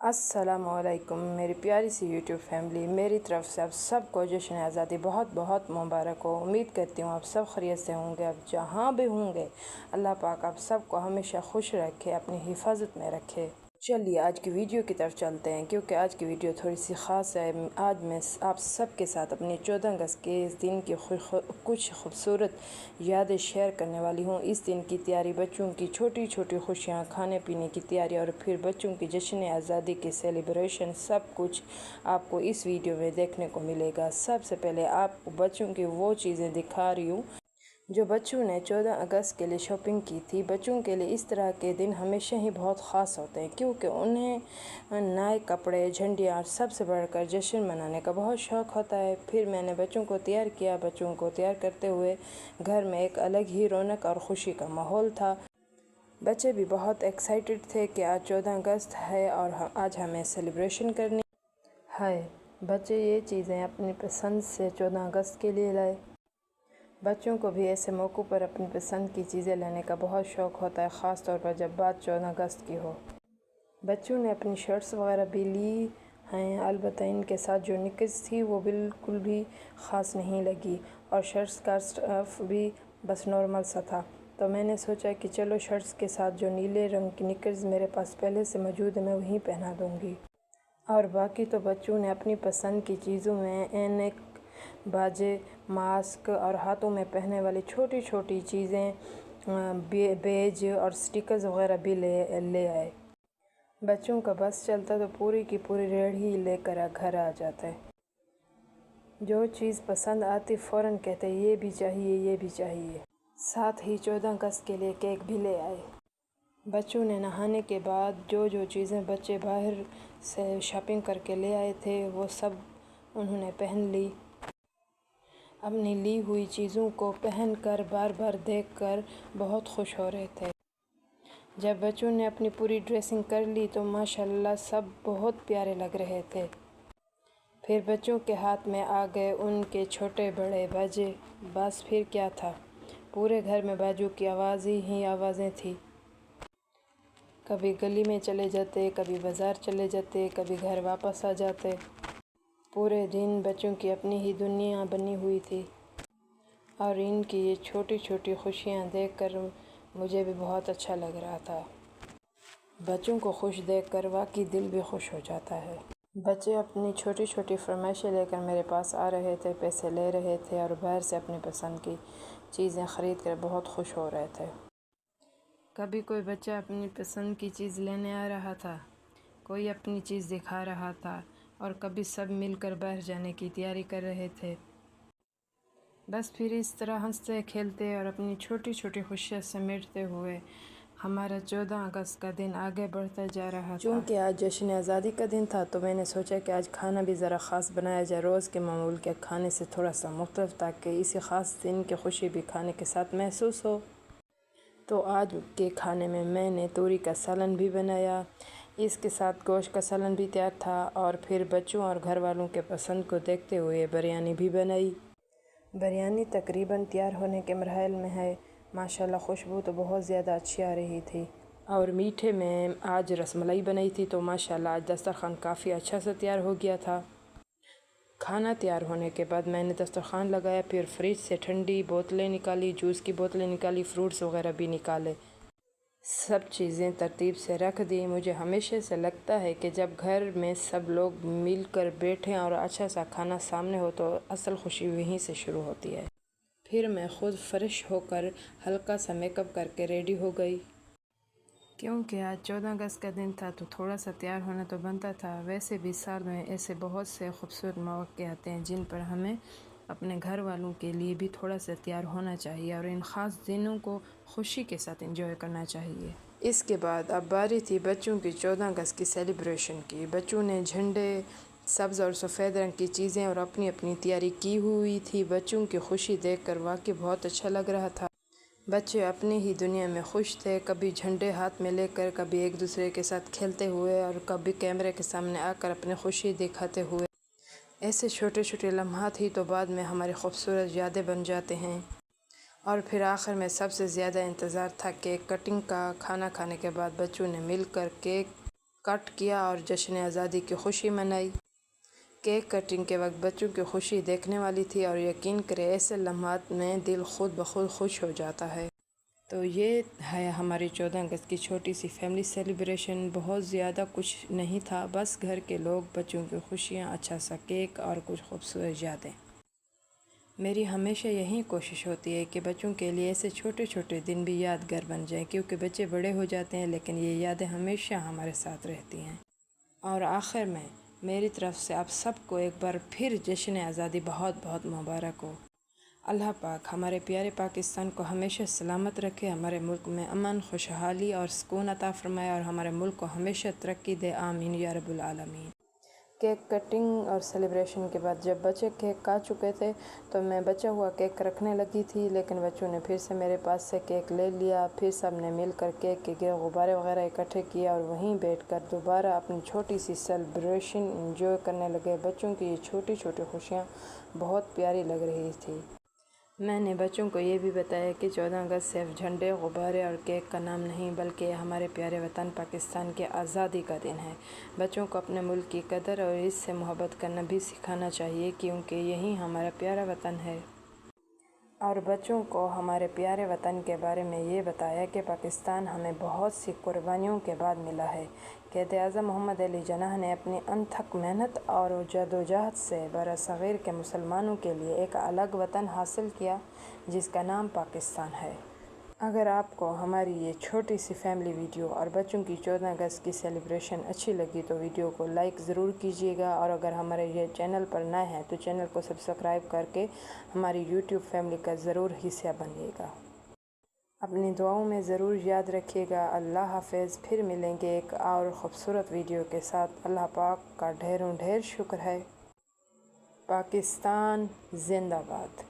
अस्सलामुअलैकुम मेरी प्यारी सी यूट्यूब फैमिली, मेरी तरफ से आप सबको जश्न आज़ादी बहुत बहुत मुबारक हो। उम्मीद करती हूँ आप सब खैरियत से होंगे। आप जहाँ भी होंगे अल्लाह पाक आप सबको हमेशा खुश रखे, अपनी हिफाजत में रखे। चलिए आज की वीडियो की तरफ चलते हैं, क्योंकि आज की वीडियो थोड़ी सी ख़ास है। आज मैं आप सब के साथ अपनी 14 अगस्त के इस दिन की कुछ खूबसूरत यादें शेयर करने वाली हूँ। इस दिन की तैयारी, बच्चों की छोटी छोटी खुशियाँ, खाने पीने की तैयारी और फिर बच्चों की जश्न आज़ादी की सेलिब्रेशन, सब कुछ आपको इस वीडियो में देखने को मिलेगा। सबसे पहले आपको बच्चों की वो चीज़ें दिखा रही हूँ जो बच्चों ने 14 अगस्त के लिए शॉपिंग की थी। बच्चों के लिए इस तरह के दिन हमेशा ही बहुत ख़ास होते हैं, क्योंकि उन्हें नए कपड़े, झंडियाँ और सबसे बढ़कर जश्न मनाने का बहुत शौक़ होता है। फिर मैंने बच्चों को तैयार किया। बच्चों को तैयार करते हुए घर में एक अलग ही रौनक और ख़ुशी का माहौल था। बच्चे भी बहुत एक्साइटेड थे कि आज 14 अगस्त है और आज हमें सेलिब्रेशन करनी है। बच्चे ये चीज़ें अपनी पसंद से 14 अगस्त के लिए लाए। बच्चों को भी ऐसे मौक़ों पर अपनी पसंद की चीज़ें लेने का बहुत शौक़ होता है, ख़ास तौर पर जब बात 14 अगस्त की हो। बच्चों ने अपनी शर्ट्स वगैरह भी ली हैं, अलबत्ता इनके साथ जो निकर्स थी वो बिल्कुल भी ख़ास नहीं लगी और शर्ट्स का स्टफ़ भी बस नॉर्मल सा था। तो मैंने सोचा कि चलो शर्ट्स के साथ जो नीले रंग की निकर्स मेरे पास पहले से मौजूद है मैं वहीं पहना दूँगी। और बाकी तो बच्चों ने अपनी पसंद की चीज़ों में ऐनक, बाजे, मास्क और हाथों में पहनने वाली छोटी छोटी चीज़ें, बेज और स्टिकर्स वगैरह भी ले आए। बच्चों का बस चलता तो पूरी की पूरी रेहड़ी लेकर घर आ जाता है। जो चीज़ पसंद आती फ़ौरन कहते ये भी चाहिए, ये भी चाहिए। साथ ही 14 अगस्त के लिए केक भी ले आए। बच्चों ने नहाने के बाद जो जो चीज़ें बच्चे बाहर से शॉपिंग करके ले आए थे वो सब उन्होंने पहन ली। अपनी ली हुई चीज़ों को पहनकर बार बार देखकर बहुत खुश हो रहे थे। जब बच्चों ने अपनी पूरी ड्रेसिंग कर ली तो माशाल्लाह सब बहुत प्यारे लग रहे थे। फिर बच्चों के हाथ में आ गए उनके छोटे बड़े बाजे। बस फिर क्या था, पूरे घर में बाजों की ही आवाज़ें थी। कभी गली में चले जाते, कभी बाज़ार चले जाते, कभी घर वापस आ जाते। पूरे दिन बच्चों की अपनी ही दुनिया बनी हुई थी और इनकी ये छोटी छोटी खुशियाँ देखकर मुझे भी बहुत अच्छा लग रहा था। बच्चों को खुश देखकर वाकई दिल भी खुश हो जाता है। बच्चे अपनी छोटी छोटी फरमाइशें लेकर मेरे पास आ रहे थे, पैसे ले रहे थे और बाहर से अपनी पसंद की चीज़ें ख़रीद कर बहुत खुश हो रहे थे। कभी कोई बच्चा अपनी पसंद की चीज़ लेने आ रहा था, कोई अपनी चीज़ दिखा रहा था और कभी सब मिलकर बाहर जाने की तैयारी कर रहे थे। बस फिर इस तरह हंसते खेलते और अपनी छोटी छोटी खुशियाँ समेटते हुए हमारा 14 अगस्त का दिन आगे बढ़ता जा रहा था। चूँकि आज जश्न आज़ादी का दिन था तो मैंने सोचा कि आज खाना भी ज़रा ख़ास बनाया जाए, रोज़ के मामूल के खाने से थोड़ा सा मुख्तलिफ, ताकि इसी ख़ास दिन की खुशी भी खाने के साथ महसूस हो। तो आज के खाने में मैंने तोरी का सालन भी बनाया, इसके साथ गोश्त का सालन भी तैयार था और फिर बच्चों और घर वालों के पसंद को देखते हुए बिरयानी भी बनाई। बिरयानी तकरीबन तैयार होने के मरहल में है। माशाल्लाह खुशबू तो बहुत ज़्यादा अच्छी आ रही थी। और मीठे में आज रसमलाई बनाई थी, तो माशाल्लाह आज दस्तरखान काफ़ी अच्छा से तैयार हो गया था। खाना तैयार होने के बाद मैंने दस्तरखान लगाया, फिर फ्रिज से ठंडी बोतलें निकाली, जूस की बोतलें निकाली, फ्रूट्स वगैरह भी निकाले, सब चीज़ें तरतीब से रख दी। मुझे हमेशा से लगता है कि जब घर में सब लोग मिलकर बैठें और अच्छा सा खाना सामने हो तो असल खुशी वहीं से शुरू होती है। फिर मैं ख़ुद फ्रेश होकर हल्का सा मेकअप करके रेडी हो गई, क्योंकि आज 14 अगस्त का दिन था तो थोड़ा सा तैयार होना तो बनता था। वैसे भी साल में ऐसे बहुत से खूबसूरत मौक़े आते हैं जिन पर हमें अपने घर वालों के लिए भी थोड़ा सा तैयार होना चाहिए और इन ख़ास दिनों को खुशी के साथ एंजॉय करना चाहिए। इसके बाद अब बारी थी बच्चों की 14 अगस्त की सेलिब्रेशन की। बच्चों ने झंडे, सब्ज़ और सफ़ेद रंग की चीज़ें और अपनी अपनी तैयारी की हुई थी। बच्चों की खुशी देखकर वाकई बहुत अच्छा लग रहा था। बच्चे अपनी ही दुनिया में खुश थे, कभी झंडे हाथ में लेकर, कभी एक दूसरे के साथ खेलते हुए और कभी कैमरे के सामने आकर अपनी खुशी दिखाते हुए। ऐसे छोटे छोटे लम्हात ही तो बाद में हमारी खूबसूरत यादें बन जाते हैं। और फिर आखिर में सबसे ज़्यादा इंतज़ार था केक कटिंग का। खाना खाने के बाद बच्चों ने मिलकर केक کٹ کیا اور جشن آزادی کی خوشی منائی۔ کیک کٹنگ کے وقت بچوں کی خوشی دیکھنے والی تھی اور یقین کریں ایسے لمحات میں دل خود بخود خوش ہو جاتا ہے۔ تو یہ ہے ہماری 14 اگست کی چھوٹی سی فیملی سیلیبریشن۔ بہت زیادہ کچھ نہیں تھا، بس گھر کے لوگ، بچوں کی خوشیاں، اچھا سا کیک اور کچھ خوبصورت یادیں۔ میری ہمیشہ یہی کوشش ہوتی ہے کہ بچوں کے لیے ایسے چھوٹے چھوٹے دن بھی یادگار بن جائیں، کیونکہ بچے بڑے ہو جاتے ہیں لیکن یہ یادیں ہمیشہ ہمارے ساتھ رہتی ہیں۔ اور آخر میں میری طرف سے آپ سب کو ایک بار پھر جشن آزادی بہت بہت مبارک ہو۔ اللہ پاک ہمارے پیارے پاکستان کو ہمیشہ سلامت رکھے، ہمارے ملک میں امن، خوشحالی اور سکون عطا فرمائے اور ہمارے ملک کو ہمیشہ ترقی دے، آمین یا رب العالمین۔ کیک کٹنگ اور سیلیبریشن کے بعد جب بچے کیک کھا چکے تھے تو میں بچا ہوا کیک رکھنے لگی تھی، لیکن بچوں نے پھر سے میرے پاس سے کیک لے لیا۔ پھر سب نے مل کر کیک کے گرد غبارے وغیرہ اکٹھے کیا اور وہیں بیٹھ کر دوبارہ اپنی چھوٹی سی سیلیبریشن انجوائے کرنے لگے۔ بچوں کی یہ چھوٹی چھوٹی خوشیاں بہت پیاری لگ رہی تھی۔ میں نے بچوں کو یہ بھی بتایا کہ 14 اگست صرف جھنڈے، غبارے اور کیک کا نام نہیں بلکہ یہ ہمارے پیارے وطن پاکستان کی آزادی کا دن ہے۔ بچوں کو اپنے ملک کی قدر اور اس سے محبت کرنا بھی سکھانا چاہیے، کیونکہ یہی ہمارا پیارا وطن ہے۔ اور بچوں کو ہمارے پیارے وطن کے بارے میں یہ بتایا کہ پاکستان ہمیں بہت سی قربانیوں کے بعد ملا ہے۔ قائد اعظم محمد علی جناح نے اپنی انتھک محنت اور جدوجہد سے برصغیر کے مسلمانوں کے لیے ایک الگ وطن حاصل کیا جس کا نام پاکستان ہے۔ اگر آپ کو ہماری یہ چھوٹی سی فیملی ویڈیو اور بچوں کی 14 اگست کی سیلیبریشن اچھی لگی تو ویڈیو کو لائک ضرور کیجیے گا، اور اگر ہمارے یہ چینل پر نئے ہیں تو چینل کو سبسکرائب کر کے ہماری یوٹیوب فیملی کا ضرور حصہ بنیے گا۔ اپنی دعاؤں میں ضرور یاد رکھیے گا۔ اللہ حافظ۔ پھر ملیں گے ایک اور خوبصورت ویڈیو کے ساتھ۔ اللہ پاک کا ڈھیروں ڈھیر شکر ہے۔ پاکستان زندہ باد۔